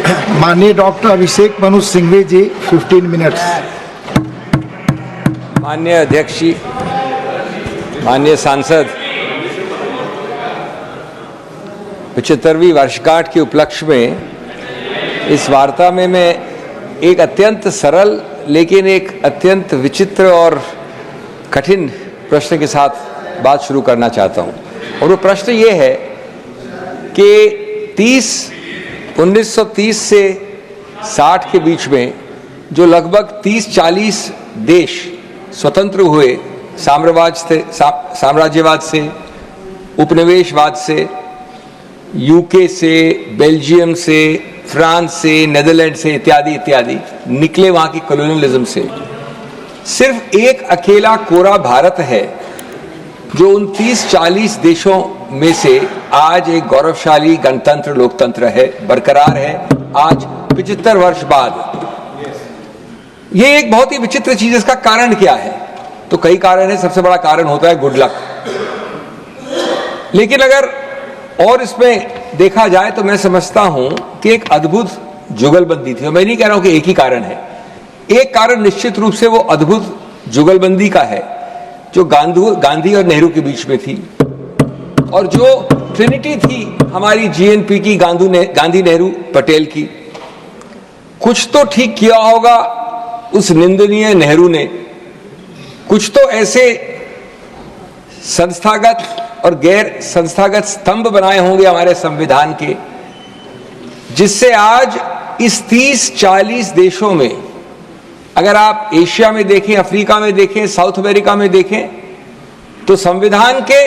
माननीय डॉक्टर अभिषेक मनु सिंघवी जी 15 मिनट्स। माननीय अध्यक्ष जी, माननीय सांसद, 75वीं वर्षगांठ के उपलक्ष्य में इस वार्ता में मैं एक अत्यंत सरल लेकिन एक अत्यंत विचित्र और कठिन प्रश्न के साथ बात शुरू करना चाहता हूं। और वो प्रश्न ये है कि 1930 से 60 के बीच में जो लगभग 30-40 देश स्वतंत्र हुए साम्राज्यवाद से, उपनिवेशवाद से, यूके से, बेल्जियम से, फ्रांस से, नेदरलैंड से इत्यादि इत्यादि निकले वहां की कॉलोनियलिज्म से, सिर्फ एक अकेला कोरा भारत है जो उन 30-40 देशों में से आज एक गौरवशाली गणतंत्र लोकतंत्र है, बरकरार है आज 75 वर्ष बाद। ये एक बहुत ही विचित्र चीज। इसका कारण क्या है? तो कई कारण है। सबसे बड़ा कारण होता है गुड लक। लेकिन अगर और इसमें देखा जाए तो मैं समझता हूं कि एक अद्भुत जुगलबंदी थी। मैं नहीं कह रहा हूं कि एक ही कारण है। एक कारण निश्चित रूप से वो अद्भुत जुगलबंदी का है जो गांधी और नेहरू के बीच में थी, और जो ट्रिनिटी थी हमारी जीएनपी की, गांधी नेहरू पटेल की। कुछ तो ठीक किया होगा उस निंदनीय नेहरू ने, कुछ तो ऐसे संस्थागत और गैर संस्थागत स्तंभ बनाए होंगे हमारे संविधान के, जिससे आज इस 30-40 देशों में, अगर आप एशिया में देखें, अफ्रीका में देखें, साउथ अमेरिका में देखें, तो संविधान के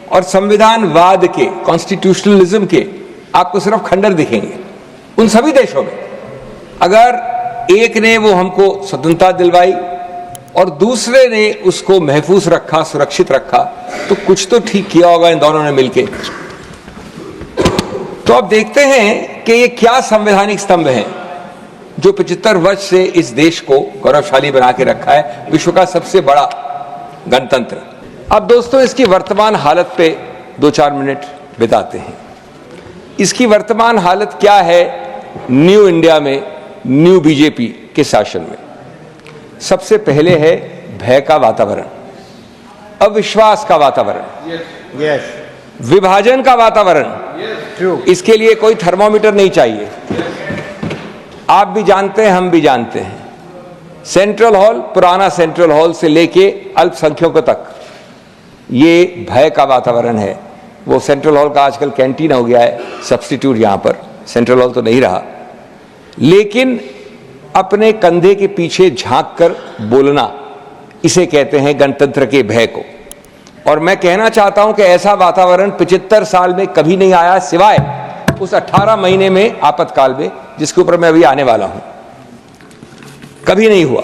और संविधानवाद के, कॉन्स्टिट्यूशनलिज्म के आपको सिर्फ खंडर दिखेंगे उन सभी देशों में। अगर एक ने वो हमको स्वतंत्रता दिलवाई और दूसरे ने उसको महफूज रखा, सुरक्षित रखा, तो कुछ तो ठीक किया होगा इन दोनों ने मिलकर। तो अब देखते हैं कि ये क्या संवैधानिक स्तंभ हैं जो 75 वर्ष से इस देश को गौरवशाली बना के रखा है, विश्व का सबसे बड़ा गणतंत्र। अब दोस्तों, इसकी वर्तमान हालत पे 2-4 मिनट बिताते हैं। इसकी वर्तमान हालत क्या है न्यू इंडिया में, न्यू बीजेपी के शासन में? सबसे पहले है भय का वातावरण, अविश्वास का वातावरण, विभाजन का वातावरण। इसके लिए कोई थर्मोमीटर नहीं चाहिए। आप भी जानते हैं, हम भी जानते हैं, सेंट्रल हॉल, पुराना सेंट्रल हॉल से लेके अल्पसंख्यकों तक ये भय का वातावरण है। वो सेंट्रल हॉल का आजकल कैंटीन हो गया है सब्स्टिट्यूट, यहां पर सेंट्रल हॉल तो नहीं रहा। लेकिन अपने कंधे के पीछे झांक कर बोलना, इसे कहते हैं गणतंत्र के भय को। और मैं कहना चाहता हूं कि ऐसा वातावरण 75 साल में कभी नहीं आया, सिवाय उस 18 महीने में आपातकाल में, जिसके ऊपर मैं अभी आने वाला हूं। कभी नहीं हुआ।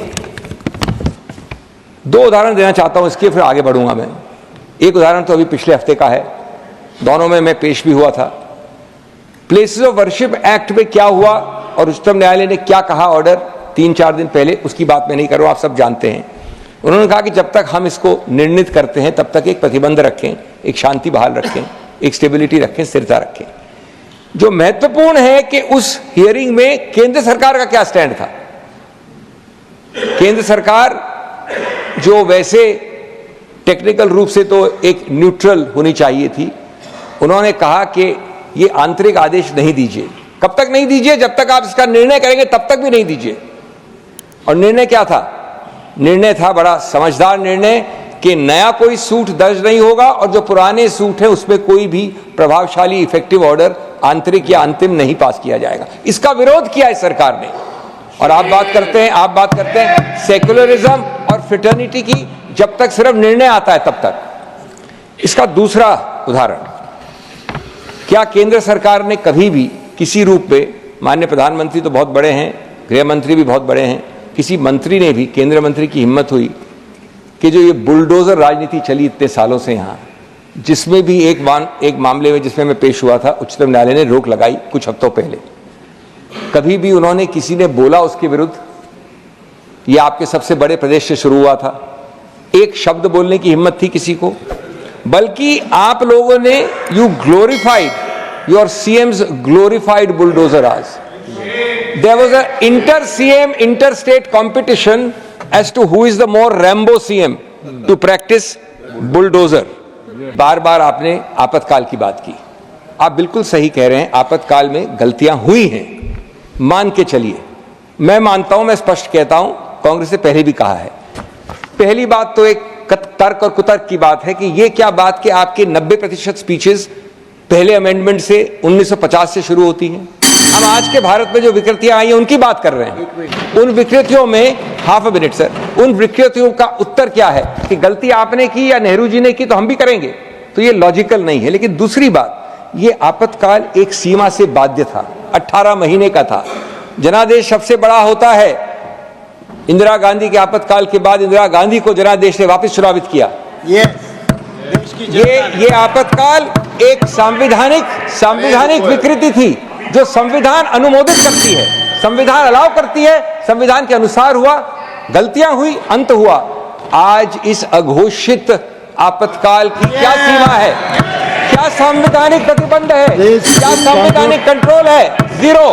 2 उदाहरण देना चाहता हूं इसके, फिर आगे बढ़ूंगा मैं। एक उदाहरण तो अभी पिछले हफ्ते का है, दोनों में मैं पेश भी हुआ था। प्लेसेस ऑफ वर्शिप एक्ट में क्या हुआ और उच्चतम न्यायालय ने क्या कहा ऑर्डर 3-4 दिन पहले, उसकी बात मैं नहीं कर रहा हूं, आप सब जानते हैं। उन्होंने कहा कि जब तक हम इसको निर्णित करते हैं तब तक एक प्रतिबंध रखें, एक शांति बहाल रखें, एक स्टेबिलिटी रखें, स्थिरता रखें। जो महत्वपूर्ण है कि उस हियरिंग में केंद्र सरकार का क्या स्टैंड था। केंद्र सरकार, जो वैसे टेक्निकल रूप से तो एक न्यूट्रल होनी चाहिए थी, उन्होंने कहा कि ये आंतरिक आदेश नहीं दीजिए। कब तक नहीं दीजिए? जब तक आप इसका निर्णय करेंगे तब तक भी नहीं दीजिए। और निर्णय क्या था? निर्णय था बड़ा समझदार निर्णय कि नया कोई सूट दर्ज नहीं होगा और जो पुराने सूट है उसमें कोई भी प्रभावशाली इफेक्टिव ऑर्डर आंतरिक या अंतिम नहीं पास किया जाएगा। इसका विरोध किया है सरकार ने। और आप बात करते हैं सेक्युलरिज्म और फ्रेटर्निटी की, जब तक सिर्फ निर्णय आता है तब तक। इसका दूसरा उदाहरण, क्या केंद्र सरकार ने कभी भी किसी रूप में, माननीय प्रधानमंत्री तो बहुत बड़े हैं, गृह मंत्री भी बहुत बड़े हैं, किसी मंत्री ने भी, केंद्र मंत्री की हिम्मत हुई कि जो ये बुलडोजर राजनीति चली इतने सालों से यहाँ, जिसमें भी एक मामले में जिसमें मैं पेश हुआ था, उच्चतम न्यायालय ने रोक लगाई कुछ हफ्तों पहले, कभी भी उन्होंने, किसी ने बोला उसके विरुद्ध? ये आपके सबसे बड़े प्रदेश से शुरू हुआ था, एक शब्द बोलने की हिम्मत थी किसी को? बल्कि आप लोगों ने, you glorified, your CM's glorified bulldozer आज। there was a inter-CM, inter-state competition as to who is the more Rambo CM to practice bulldozer. बार बार आपने आपातकाल की बात की. आप बिल्कुल सही कह रहे हैं, आपातकाल में गलतियां हुई हैं, मान के चलिए. मैं मानता हूं, मैं स्पष्ट कहता हूं, कांग्रेस ने पहले भी कहा है. पहली बात तो एक तर्क और कुतर्क की बात है कि ये क्या बात कि आपके 90% स्पीचेस पहले अमेंडमेंट से 1950 से शुरू होती हैं. हम आज के भारत में जो विकृतियां आई हैं उनकी बात कर रहे हैं. उन विकृतियों में हाफ अ मिनट सर, उन विकृतियों का उत्तर क्या है कि गलती आपने की या नेहरू जी ने की तो हम भी करेंगे, तो ये लॉजिकल नहीं है. लेकिन दूसरी बात, ये आपातकाल एक सीमा से बाध्य था, 18 महीने का था. जनादेश सबसे बड़ा होता है. इंदिरा गांधी के आपातकाल के बाद इंदिरा गांधी को जनादेश ने वापस चुनावित किया. ये आपातकाल एक संवैधानिक विकृति थी जो संविधान अनुमोदित करती है, संविधान अलाउ करती है, संविधान के अनुसार हुआ, गलतियां हुई, अंत हुआ. आज इस अघोषित आपातकाल की क्या सीमा है? क्या संवैधानिक प्रतिबंध है? क्या संवैधानिक कंट्रोल है? जीरो.